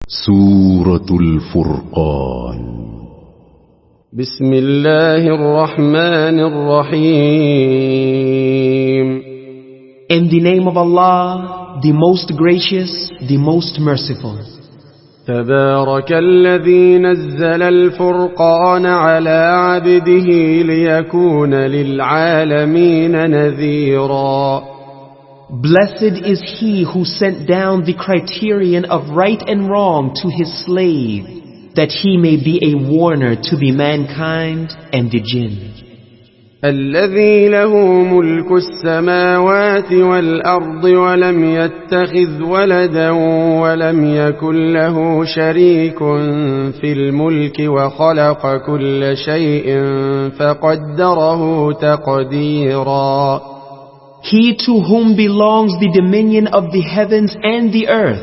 سورة الفرقان. بسم الله الرحمن الرحيم. In the name of Allah, the most gracious, the most merciful. تبارك الذي نزل الفرقان على عبده ليكون للعالمين نذيرا. Blessed is he who sent down the criterion of right and wrong to his slave, that he may be a warner to the mankind and the jinn. الذي له ملك السماوات والأرض ولم يتخذ ولدا ولم يكن له شريك في الملك وخلق كل شيء فقدره تقديرا. He to whom belongs the dominion of the heavens and the earth,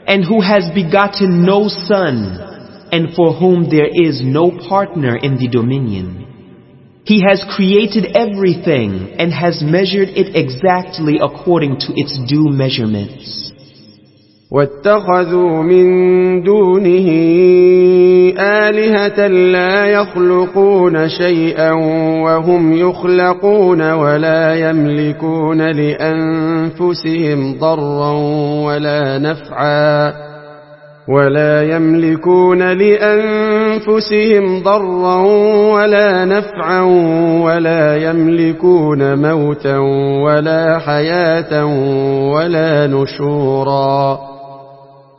and who has begotten no son, and for whom there is no partner in the dominion. He has created everything and has measured it exactly according to its due measurements. واتخذوا من دونه آلهة لا يخلقون شيئا وهم يخلقون ولا يملكون لأنفسهم ضرا ولا نفعا ولا يملكون موتا ولا حياة ولا نشورا.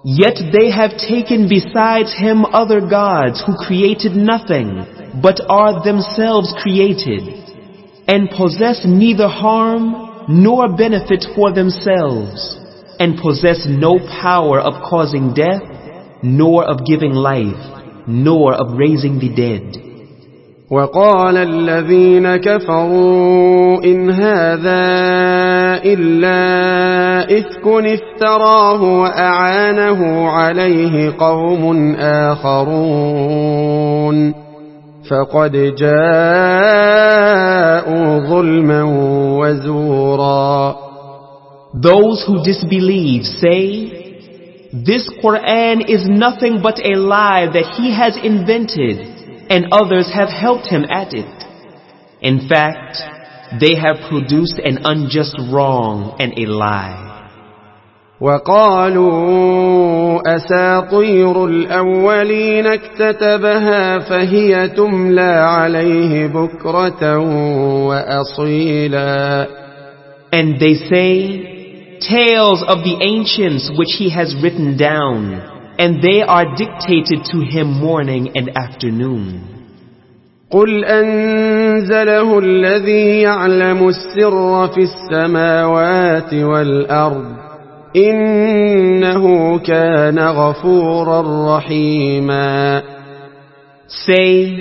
Yet they have taken besides him other gods who created nothing, but are themselves created, and possess neither harm nor benefit for themselves, and possess no power of causing death, nor of giving life, nor of raising the dead. وقال الذين كفروا إن هذا إلا إفك افتراه وأعانه عليه قوم آخرون فقد جاءوا ظلما وزورا. Those who disbelieve say, this Quran is nothing but a lie that he has invented, and others have helped him at it. In fact, they have produced an unjust wrong and a lie. وقالوا أساطير الأولين اكتتبها فهي تملى عليه بكرة وأصيلا. And they say, tales of the ancients which he has written down, and they are dictated to him morning and afternoon. قل أنزله الذي يعلم السر في السماوات والأرض إنه كان غفورا رحيما. Say,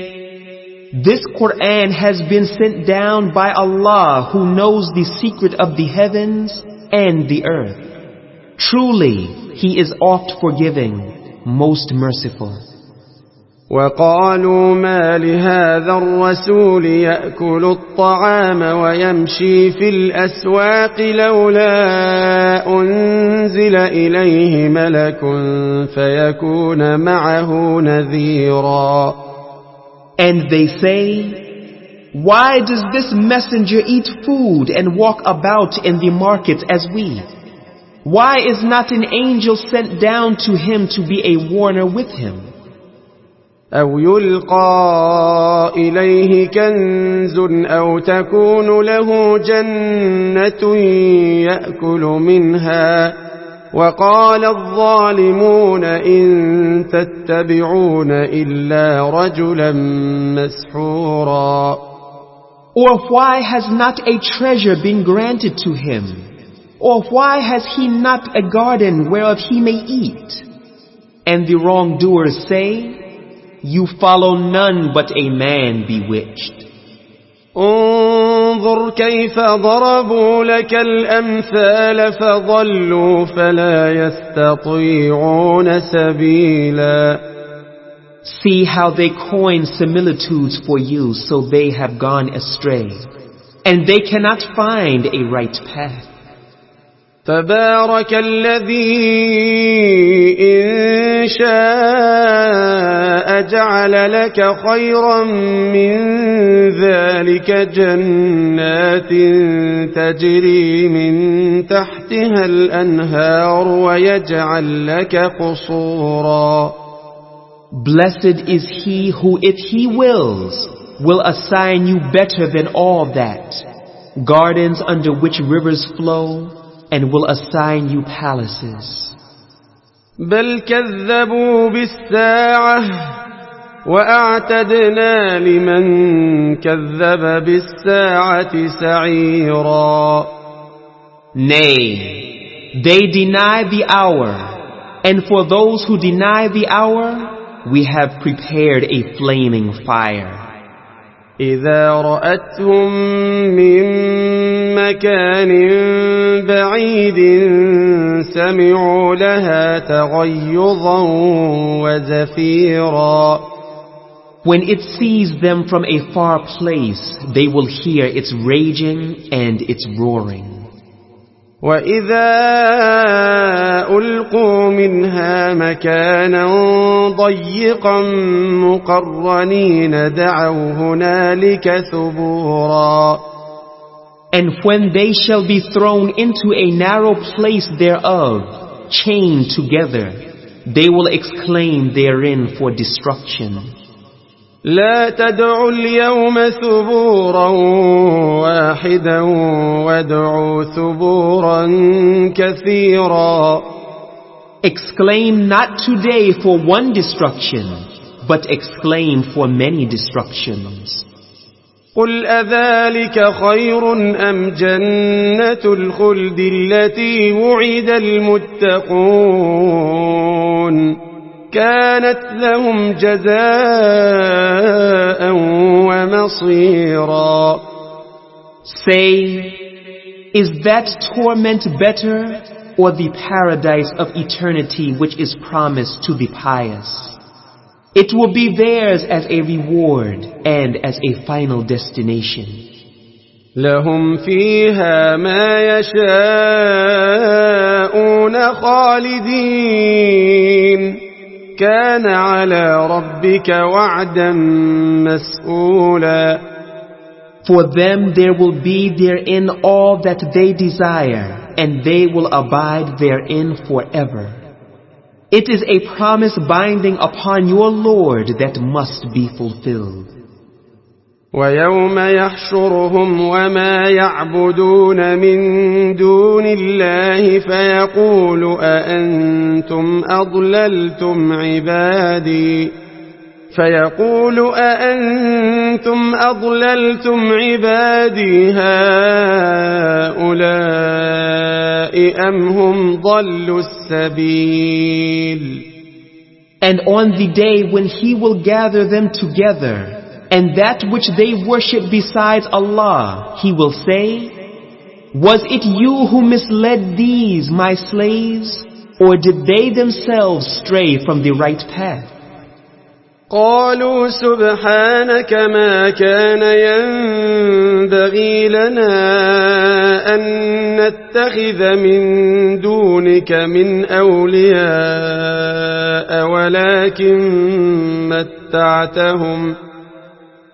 this Quran has been sent down by Allah who knows the secret of the heavens and the earth. Truly, He is oft forgiving, most merciful. وقالوا ما لهذا الرسول يأكل الطعام ويمشي في الأسواق لولا أنزل إليه ملك فيكون معه نذيرا. And they say, why does this messenger eat food and walk about in the markets as we? Why is not an angel sent down to him to be a warner with him? أو يلقى إليه كنز أو تكون له جنة يأكل منها وقال الظالمون إن تتبعون إلا رجلا مسحورا. Or why has not a treasure been granted to him? Or why has he not a garden whereof he may eat? And the wrongdoers say, you follow none but a man bewitched. انظر كيف ضربوا لك الأمثال فضلوا فلا يستطيعون سبيلا. See how they coin similitudes for you, so they have gone astray, and they cannot find a right path. تبارك الذي إن شاء جعل لك خيرا من ذلك جنات تجري من تحتها الأنهار ويجعل لك قصورا. Blessed is he who, if he wills, will assign you better than all that, gardens under which rivers flow, and will assign you palaces. بل كذبوا بالساعة وأعتدنا لمن كذب بالساعة سعيرا. Nay, they deny the hour, and for those who deny the hour, we have prepared a flaming fire. إذا رأتهم من مكان بعيد سمعوا لها تغيظا وزفيرا. When it sees them from a far place, they will hear its raging and its roaring. وإذا ألقوا منها مكانا ضيقا مقرنين دعوا هنالك ثبورا. And when they shall be thrown into a narrow place thereof, chained together, they will exclaim therein for destruction. لا تدعوا اليوم ثبورا واحدا وادعوا ثبورا كثيرا. Exclaim not today for one destruction, but exclaim for many destructions. قل أذلك خير أم جنة الخلد التي وعد المتقون كانت لهم جزاء ومصيرا. Say, is that torment better, or the paradise of eternity which is promised to the pious? It will be theirs as a reward and as a final destination. لهم فيها ما يشاءون خالدين كان على ربك وعدا مسئولا. For them there will be therein all that they desire, and they will abide therein forever. It is a promise binding upon your Lord that must be fulfilled. ويوم يحشرهم وما يعبدون من دون الله فيقول أأنتم أضللتم عبادي هؤلاء أم هم ضلوا السبيل. And on the day when he will gather them together, and that which they worship besides Allah, he will say, was it you who misled these, my slaves, or did they themselves stray from the right path? قالوا سبحانك ما كان ينبغي لنا أن نتخذ من دونك من أولياء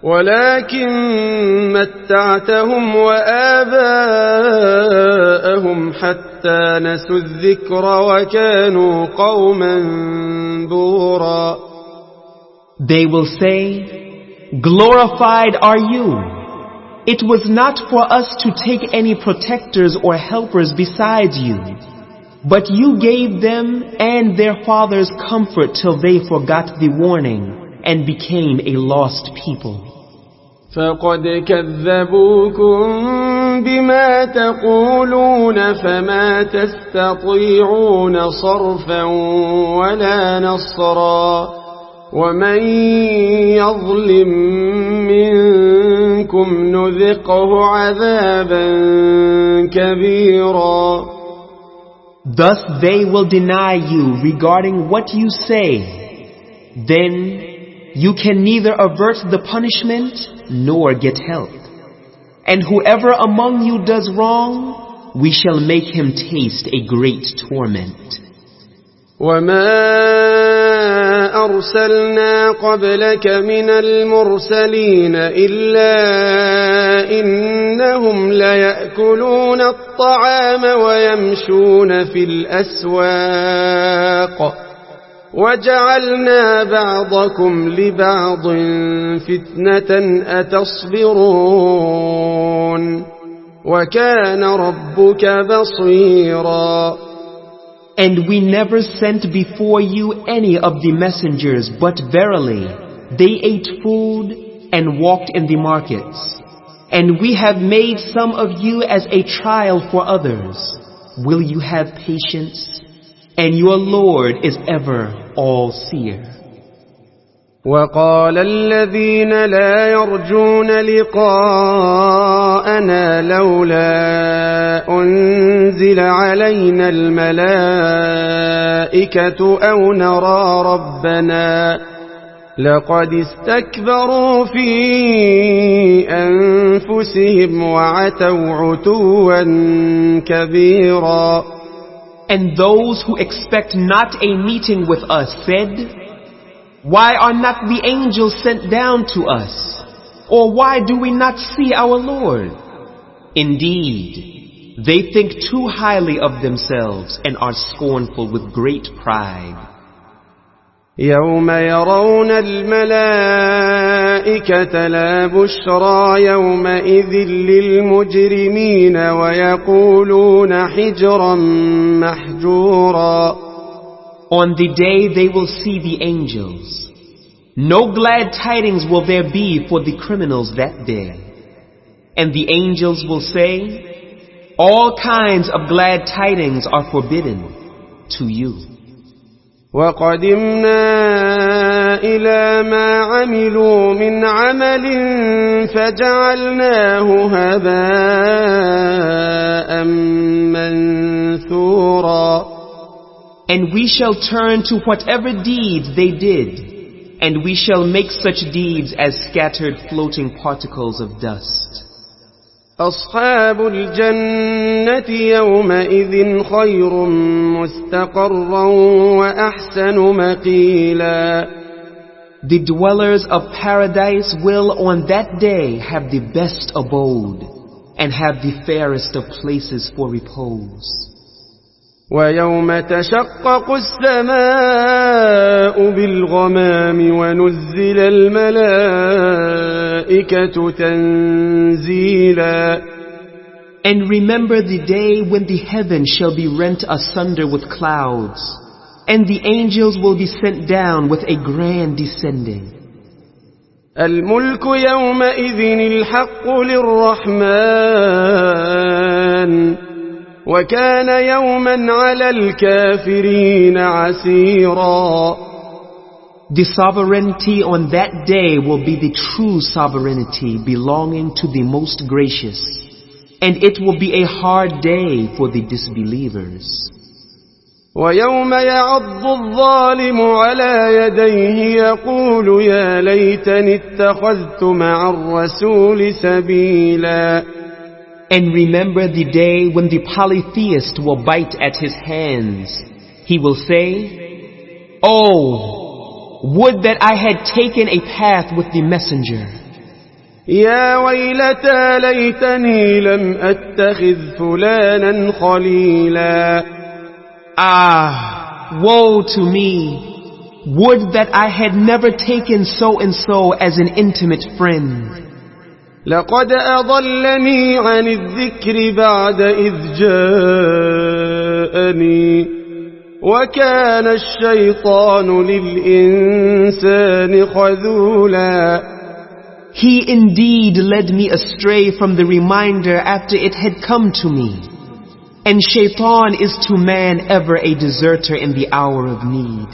ولكن متعتهم وآباءهم حتى نسوا الذكر وكانوا قوما بورا. They will say, glorified are you. It was not for us to take any protectors or helpers besides you, but you gave them and their fathers comfort till they forgot the warning and became a lost people. فقد كذبوكم بما تقولون فما تستطيعون صرفا ولا نصرا ومن يظلم منكم نذقه عذابا كبيرا. Thus they will deny you regarding what you say. Then you can neither avert the punishment nor get help. And whoever among you does wrong, we shall make him taste a great torment. وما أرسلنا قبلك من المرسلين إلا إنهم ليأكلون الطعام ويمشون في الأسواق وجعلنا بعضكم لبعض فتنة أتصبرون وكان ربك بصيرا. And we never sent before you any of the messengers, but verily, they ate food and walked in the markets. And we have made some of you as a trial for others. Will you have patience? And your Lord is ever all-seer. وقال الذين لا يرجون لقاءنا لولا أنزل علينا الملائكة أو نرى ربنا لقد استكبروا في أنفسهم وعتوا عتوا كبيرا. And those who expect not a meeting with us said, why are not the angels sent down to us? Or why do we not see our Lord? Indeed, they think too highly of themselves and are scornful with great pride. يوم يرون الملائكة لا بشرى يومئذ للمجرمين ويقولون حجرا محجورا. On the day they will see the angels. No glad tidings will there be for the criminals that day. And the angels will say, all kinds of glad tidings are forbidden to you. وَقَدِمْنَا إِلَى مَا عَمِلُوا مِنْ عَمَلٍ فَجَعَلْنَاهُ هَبَاءً مَنْثُورًا. And we shall turn to whatever deeds they did, and we shall make such deeds as scattered floating particles of dust. أصحاب الجنة يومئذ خير مستقرا وأحسن مقيلا. The dwellers of paradise will on that day have the best abode, and have the fairest of places for repose. ويوم تشقق السماء بالغمام ونزل الملائكة تنزيلا. And remember the day when the heavens shall be rent asunder with clouds, and the angels will be sent down with a grand descending. الملك يومئذ الحق للرحمن وكان يوما على الكافرين عسيرا. The sovereignty on that day will be the true sovereignty belonging to the most gracious, and it will be a hard day for the disbelievers. ويوم يعض الظالم على يديه يقول يا ليتني اتخذت مع الرسول سبيلا. And remember the day when the polytheist will bite at his hands. He will say, oh, would that I had taken a path with the messenger. يا ويلتى ليتني لم أتخذ فلانا خليلا. Ah, woe to me! Would that I had never taken so and so as an intimate friend. لقد أضلني عن الذكر بعد إذ جاءني وكان الشيطان للإنسان خذولا. He indeed led me astray from the reminder after it had come to me. And Shaitan is to man ever a deserter in the hour of need.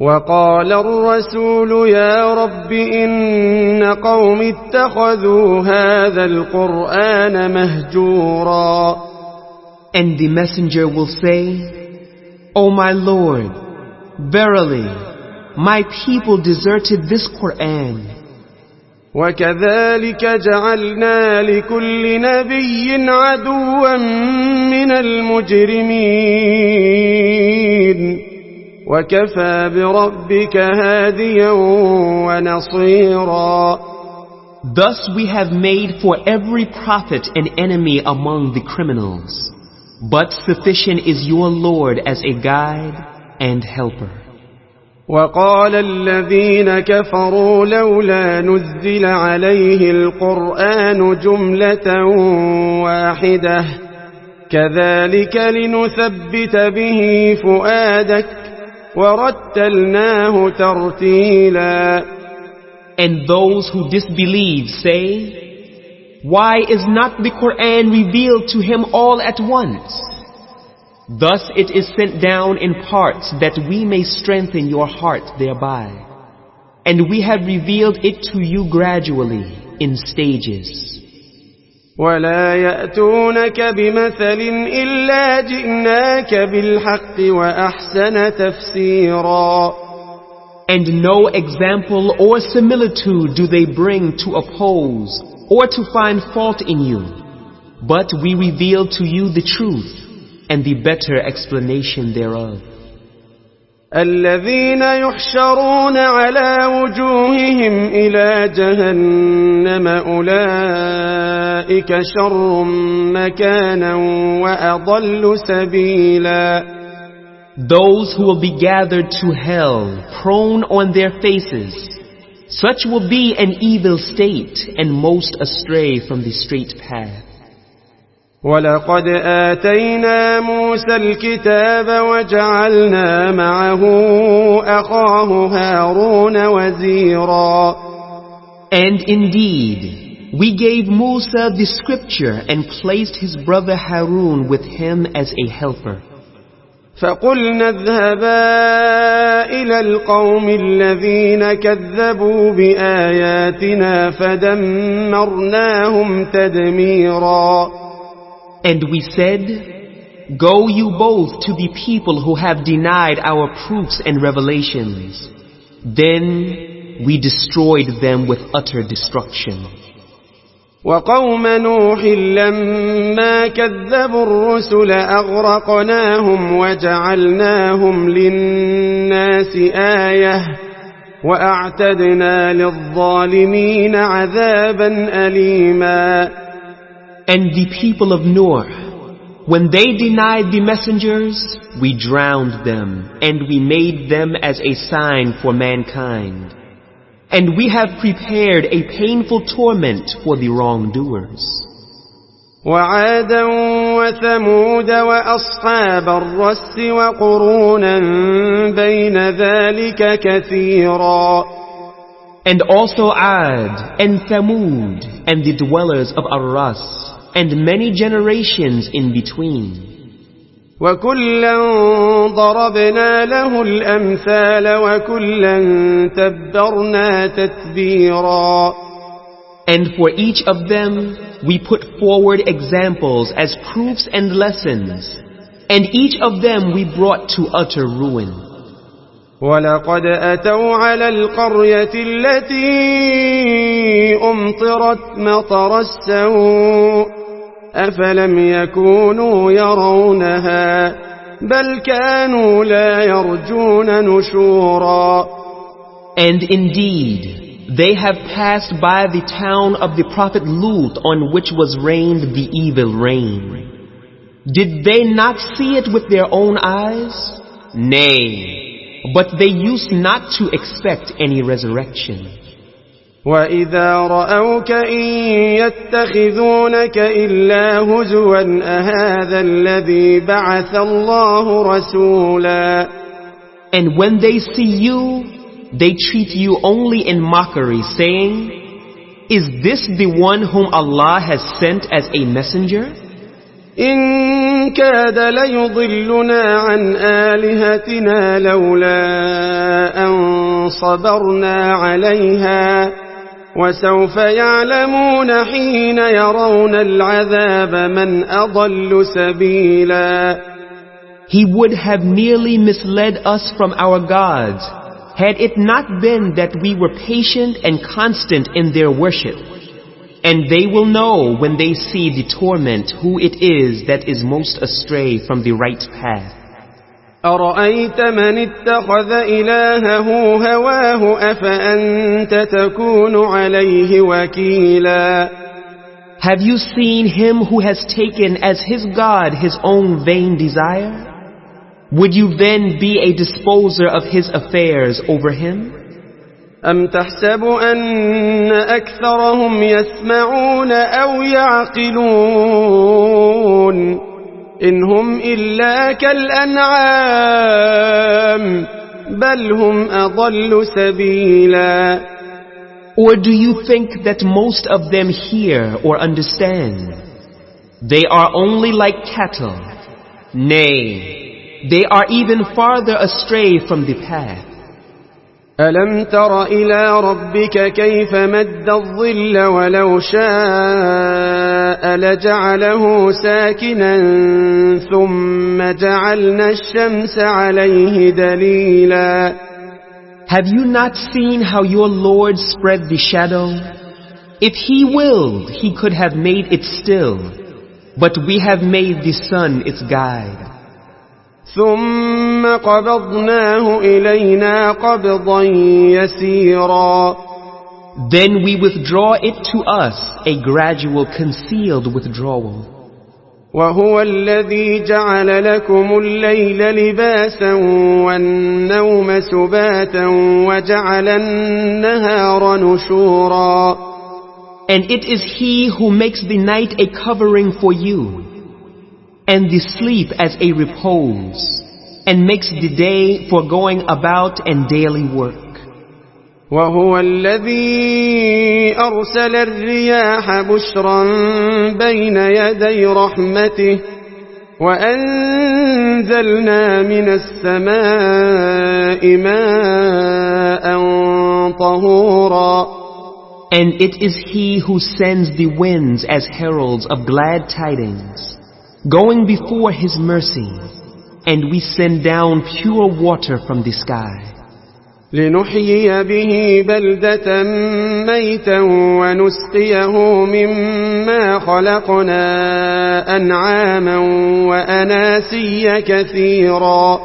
وقال الرسول يا رب إن قوم اتخذوا هذا القرآن مهجورا. And the messenger will say, O my Lord, verily, my people deserted this Qur'an. وكذلك جعلنا لكل نبي عدوا من المجرمين وكفى بربك هاديا ونصيرا. Thus we have made for every prophet an enemy among the criminals, but sufficient is your Lord as a guide and helper. وقال الذين كفروا لولا نزل عليه القرآن جملة واحدة كذلك لنثبت به فؤادك ورتلناه ترتيلا. And those who disbelieve say, why is not the Quran revealed to him all at once? Thus it is sent down in parts that we may strengthen your heart thereby. And we have revealed it to you gradually in stages. ولا يأتونك بمثل إلا جئناك بالحق وأحسن تفسيرا. And no example or similitude do they bring to oppose or to find fault in you. But we reveal to you the truth and the better explanation thereof. الذين يحشرون على وجوههم إلى جهنم أولئك شر مكانا وأضل سبيلا. Those who will be gathered to hell, prone on their faces, such will be an evil state and most astray from the straight path. ولقد آتينا موسى الكتاب وجعلنا معه أخاه هارون وزيرا. And indeed, we gave Musa the scripture and placed his brother Harun with him as a helper. فقلنا اذهبا إلى القوم الذين كذبوا بآياتنا فدمرناهم تدميرا. And we said, go you both to the people who have denied our proofs and revelations. Then we destroyed them with utter destruction. وقوم نوح لما كذبوا الرسل أغرقناهم وجعلناهم للناس آية وأعتدنا للظالمين عذابا أليما. And the people of Noah, when they denied the messengers, we drowned them, and we made them as a sign for mankind. And we have prepared a painful torment for the wrongdoers. وعادا وثمود وأصحاب الرس وقرونا بين ذلك كثيرا. And also Ad and Thamud and the dwellers of Ar-Ras, and many generations in between. وكلا ضربنا له الأمثال وكلا تبرنا تتبيرا. And for each of them we put forward examples as proofs and lessons, and each of them we brought to utter ruin. ولقد أتوا على القرية التي أمطرت مطر السوء أفلم يكونوا يرونها بل كانوا لا يرجون نشورا. And indeed, they have passed by the town of the prophet Lut on which was rained the evil rain. Did they not see it with their own eyes? Nay, but they used not to expect any resurrection. وَإِذَا رَأَوْكَ إِن يَتَّخِذُونَكَ إِلَّا هُزُوًا أَهَذَا الَّذِي بَعَثَ اللَّهُ رَسُولًا. And when they see you, they treat you only in mockery, saying, is this the one whom Allah has sent as a messenger? إِن كَادَ لَيُضِلُّنَا عَنْ آلِهَتِنَا لَوْلَا أَن صَبَرْنَا عَلَيْهَا وَسَوْفَ يَعْلَمُونَ حِينَ يَرَوْنَ الْعَذَابَ مَنْ أَضَلُّ سَبِيلًا. He would have nearly misled us from our gods had it not been that we were patient and constant in their worship. And they will know when they see the torment who it is that is most astray from the right path. أرأيت من اتخذ إلهه هواه أفأنت تكون عليه وكيلا. Have you seen him who has taken as his God his own vain desire? Would you then be a disposer of his affairs over him? أم تحسب أن أكثرهم يسمعون أو يعقلون إن هم إلا كالأنعام بل هم أضل سبيلا. Or do you think that most of them hear or understand? They are only like cattle. Nay, they are even farther astray from the path. ألم تر إلى ربك كيف مد الظل ولو شاء لجعله ساكنا ثم جعلنا الشمس عليه دليلا. Have you not seen how your Lord spread the shadow? If He willed, He could have made it still, but we have made the sun its guide. ثم قبضناه إلينا قبضا يسيرا. Then we withdraw it to us, a gradual concealed withdrawal. وهو الذي جعل لكم الليل لباسا والنوم سباتا وجعل النهار نشورا. And it is He who makes the night a covering for you, and the sleep as a repose, and makes the day for going about and daily work. وهو الذي أرسل الرياح بشرا بين يدي رحمته وأنزلنا من السماء ماء طهورا. And it is He who sends the winds as heralds of glad tidings, going before His mercy, and we send down pure water from the sky. لنحيي به بلدة ميتا ونسقيه مما خلقنا أنعاما وأناسيا كثيرا.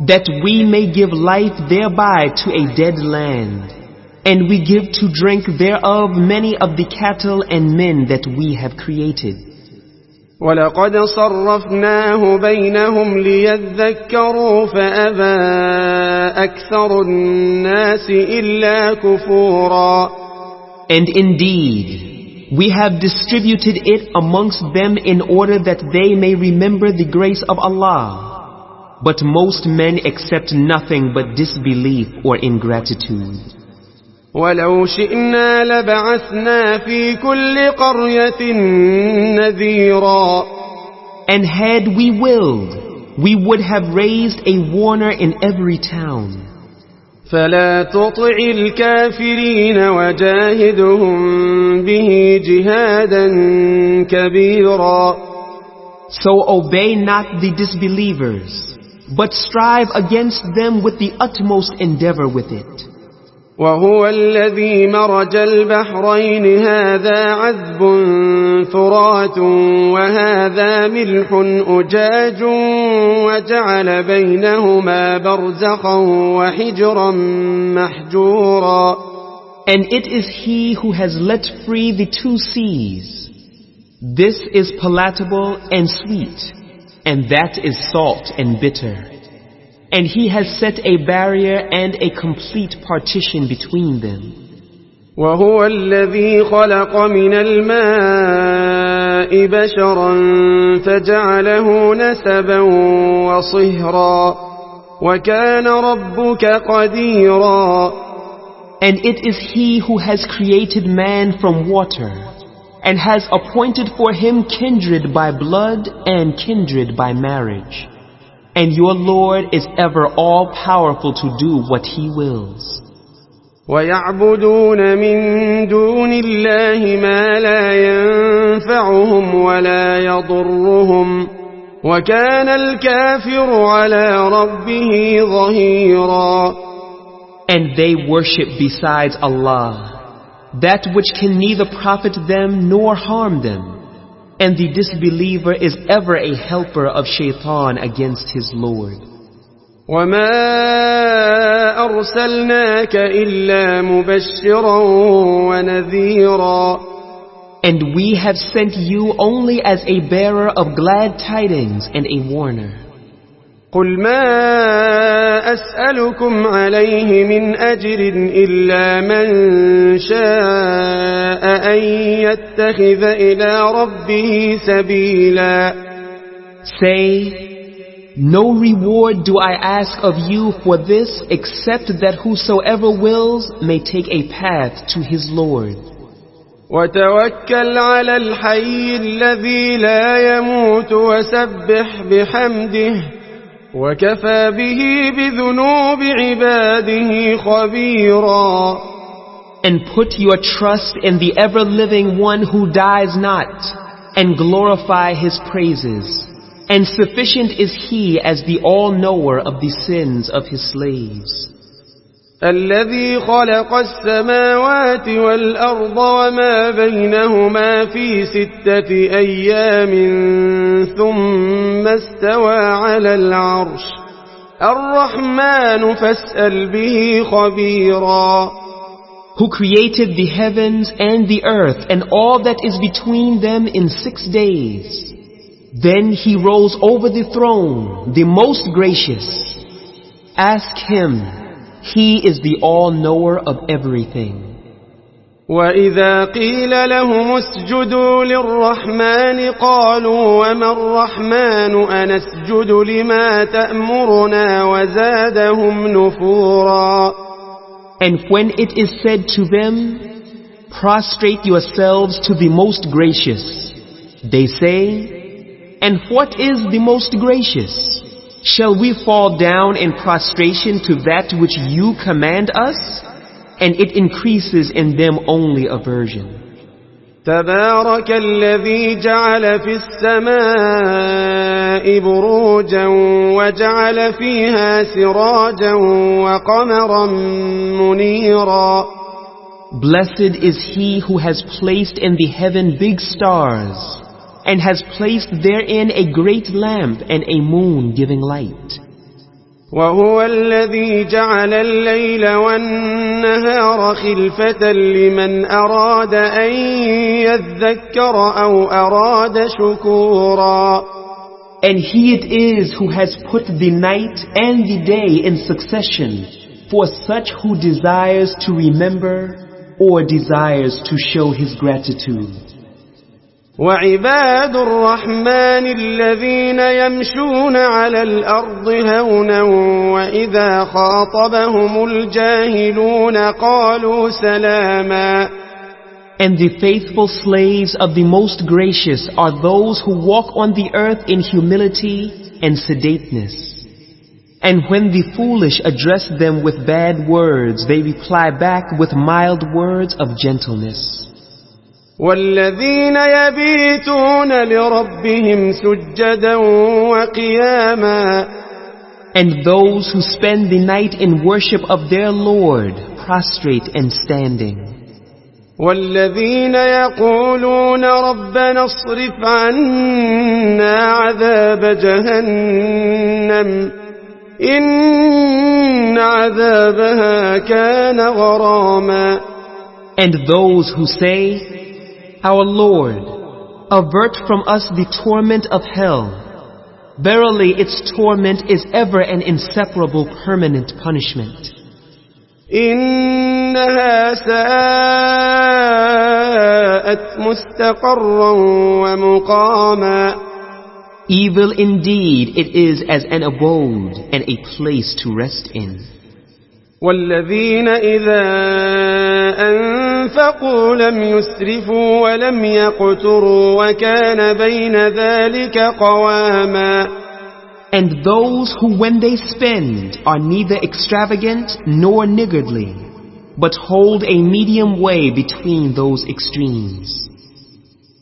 That we may give life thereby to a dead land, and we give to drink thereof many of the cattle and men that we have created. ولقد صرفناه بينهم ليذكروا فأبى أكثر الناس إلا كفورا. And indeed, we have distributed it amongst them in order that they may remember the grace of Allah. But most men accept nothing but disbelief or ingratitude. ولو شئنا لبعثنا في كل قرية نذيرا. And had we willed, we would have raised a warner in every town. فلا تطع الكافرين وجاهدهم به جهادا كبيرا. So obey not the disbelievers, but strive against them with the utmost endeavor with it. وهو الذي مرج البحرين هذا عذب فرات وهذا ملح أجاج وجعل بينهما برزخا وحجرا محجورا. And it is He who has let free the two seas. This is palatable and sweet, and that is salt and bitter. And He has set a barrier and a complete partition between them. وهو الذي خلق من الماء بشرا فجعله نسبا وصهرا وكان ربك قديرا. And it is He who has created man from water, and has appointed for him kindred by blood and kindred by marriage. And your Lord is ever all-powerful to do what He wills. ويعبدون من دون الله ما لا ينفعهم ولا يضرهم وكان الكافر على ربه ظهيرا. And they worship besides Allah that which can neither profit them nor harm them. And the disbeliever is ever a helper of shaitan against his Lord. وما أرسلناك إلا مبشرا ونذيرا. And we have sent you only as a bearer of glad tidings and a warner. قل ما أسألكم عليه من أجر إلا من شاء أن يتخذ إلى ربه سبيلا. Say, no reward do I ask of you for this except that whosoever wills may take a path to his Lord. وتوكل على الحي الذي لا يموت وسبح بحمده وكفى به بذنوب عباده خبيرا. And put your trust in the ever-living one who dies not, and glorify his praises. And sufficient is he as the all-knower of the sins of his slaves. الذي خلق السماوات والأرض وما بينهما في 6 أيام ثم استوى على العرش الرحمن فاسأل به خبيرا. Who created the heavens and the earth and all that is between them in 6 days. Then he rose over the throne, the most gracious. Ask him. He is the all-knower of everything. وَإِذَا قِيلَ لَهُمُ اسْجُدُوا لِلرَّحْمَنِ قَالُوا وَمَا الرَّحْمَنُ أَنَسْجُدُ لِمَا تَأْمُرُنَا وَزَادَهُمْ نُفُورًا. And when it is said to them, prostrate yourselves to the most gracious, they say, and what is the most gracious? Shall we fall down in prostration to that which you command us? And it increases in them only aversion. تبارك الذي جعل في السماء بروجا وجعل فيها سراجا وقمرا منيرا. Blessed is he who has placed in the heaven big stars, and has placed therein a great lamp and a moon giving light. وهو الذي جعل الليل والنهار خلفة لمن أراد أن يذكر أو أراد شكورا. And he it is who has put the night and the day in succession for such who desires to remember or desires to show his gratitude. وعباد الرحمن الذين يمشون على الأرض هونا وإذا خاطبهم الجاهلون قالوا سلاما. And the faithful slaves of the Most Gracious are those who walk on the earth in humility and sedateness. And when the foolish address them with bad words, they reply back with mild words of gentleness. والذين يبيتون لربهم سجدا وقياما. And those who spend the night in worship of their Lord, prostrate and standing. والذين يقولون ربنا اصرف عنا عذاب جهنم إن عذابها كان غراما. And those who say, Our Lord, avert from us the torment of hell. Verily its torment is ever an inseparable permanent punishment. إنها ساءت مستقرا ومقاما. Evil indeed it is as an abode and a place to rest in. والذين إذا أنفقوا لم يسرفوا ولم يقتروا وكان بين ذلك قواما. And those who when they spend are neither extravagant nor niggardly, but hold a medium way between those extremes.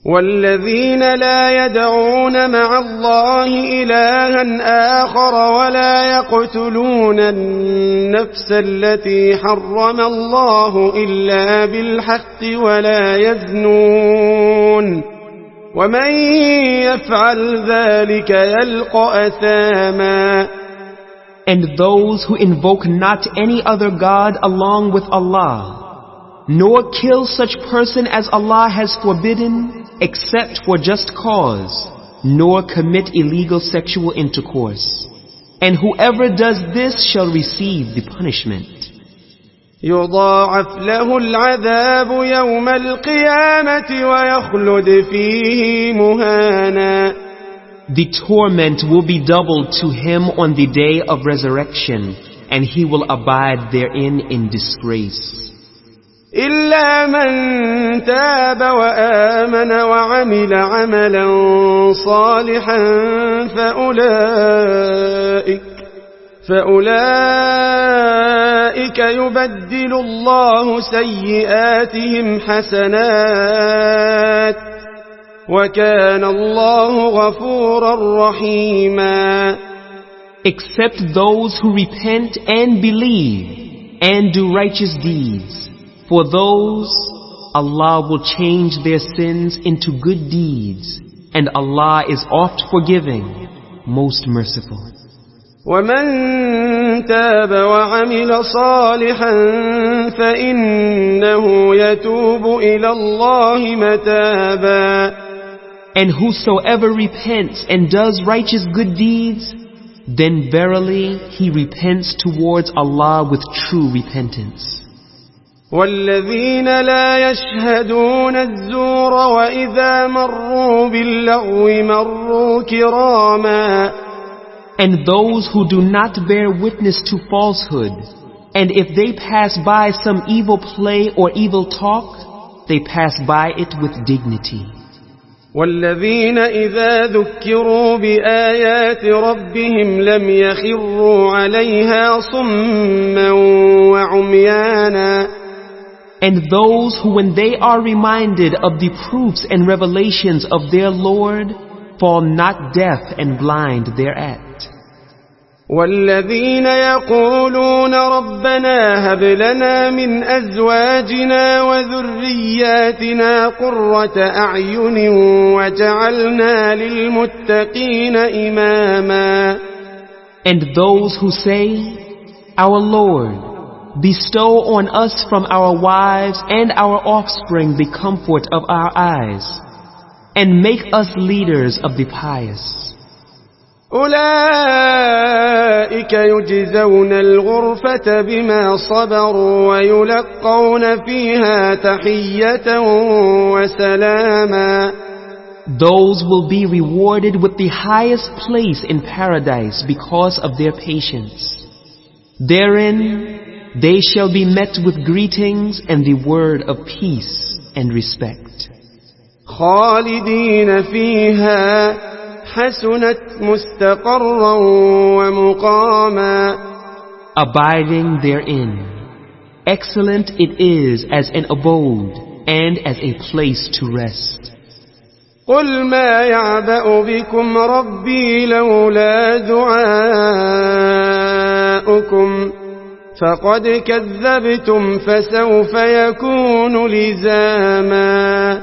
والذين لا يدعون مع الله إلها آخر ولا يقتلون النفس التي حرم الله إلا بالحق ولا يزنون ومن يفعل ذلك يلقى أثاما. And those who invoke not any other God along with Allah, nor kill such person as Allah has forbidden, except for just cause, nor commit illegal sexual intercourse. And whoever does this shall receive the punishment. يضاعف له العذاب يوم القيامة ويخلد فيه مهانا. The torment will be doubled to him on the day of resurrection, and he will abide therein in disgrace. إلا من تاب وآمن وعمل عملا صالحا فأولئك يبدل الله سيئاتهم حسنات وكان الله غفورا رحيما. Except those who repent and believe and do righteous deeds. For those, Allah will change their sins into good deeds, and Allah is oft forgiving, most merciful. وَمَن تَابَ وَعَمِلَ صَالِحًا فَإِنَّهُ يَتُوبُ إِلَى اللَّهِ مَتَابًا. And whosoever repents and does righteous good deeds, then verily he repents towards Allah with true repentance. والذين لا يشهدون الزور وإذا مروا باللغو مروا كراما. And those who do not bear witness to falsehood, and if they pass by some evil play or evil talk, they pass by it with dignity. والذين إذا ذكروا بآيات ربهم لم يخروا عليها صما وعميانا. And those who when they are reminded of the proofs and revelations of their Lord, fall not deaf and blind thereat. والذين يقولون ربنا هب لنا من أزواجنا وذرياتنا قرة أعين وجعلنا للمتقين إماما. And those who say, Our Lord, bestow on us from our wives and our offspring the comfort of our eyes, and make us leaders of the pious. أولئك يجزون الغرفة بما صبروا ويلقون فيها تحية وسلاما. Those will be rewarded with the highest place in paradise because of their patience. Therein they shall be met with greetings and the word of peace and respect. خالدين فيها حسنت مستقرا ومقاما. Abiding therein, excellent it is as an abode and as a place to rest. قل ما يعبأ بكم ربي لولا دعاؤكم فقد كذبتم فسوف يكون لزاما.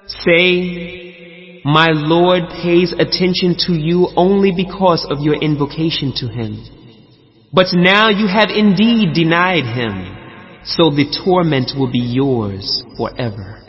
Say, my Lord pays attention to you only because of your invocation to Him. But now you have indeed denied Him, so the torment will be yours forever.